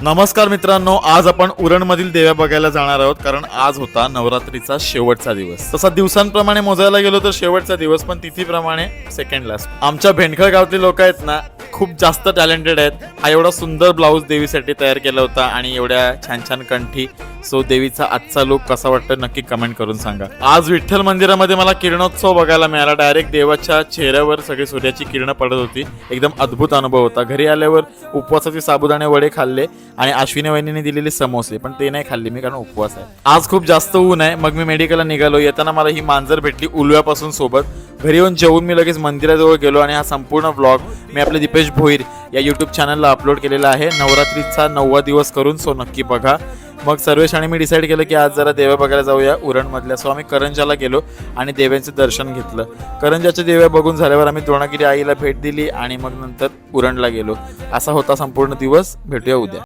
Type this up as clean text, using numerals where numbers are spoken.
नमस्कार मित्रांनो, आज आपण उरणमधील देव्या बघायला जाणार आहोत कारण आज होता नवरात्रीचा शेवटचा दिवस। तसा दिवसांप्रमाणे मोजायला गेलो तर शेवटचा दिवस, पण तिथीप्रमाणे सेकंड लास्ट। आमच्या भेंडखळ गावातली लोक आहेत ना, खूप जास्त टॅलेंटेड आहेत। हा एवढा सुंदर ब्लाऊज देवीसाठी तयार केला होता आणि एवढ्या छान छान कंठी। सो देवीचा आजचा लुक कसा वाटतो नक्की कमेंट करून सांगा। आज विठ्ठल मंदिरामध्ये मला किरणोत्सव बघायला मिळाला। डायरेक्ट देवाच्या चेहऱ्यावर सगळी सूर्याची किरण पडत होती। एकदम अद्भुत अनुभव होता। घरी आल्यावर उपवासाचे साबुदाणे वडे खाल्ले आणि अश्विनी वहिनीने दिलेले समोसे, पण ते नाही खाल्ले मी कारण उपवास आहे। आज खूप जास्त ऊन आहे, मग मी मेडिकलला निघालो। येताना मला ही मांजर भेटली उलव्यापासून सोबत। घरी येऊन जेवून मी लगेच मंदिराजवळ गेलो आणि हा संपूर्ण व्लॉग मी आपल्या दीपेश भोईर या यूट्यूब चॅनलला अपलोड केलेला आहे नवरात्रीचा 9वा दिवस करून। सो नक्की बघा। मग सर्वेश आणि मी डिसाईड केलं की आज जरा देव्या बघायला जाऊया उरणमधल्या। सो आम्ही करंजाला गेलो आणि देव्यांचं दर्शन घेतलं। करंजाच्या देव्या बघून झाल्यावर आम्ही द्रोणागिरी आईला भेट दिली आणि मग नंतर उरणला गेलो। असा होता संपूर्ण दिवस। भेटूया उद्या।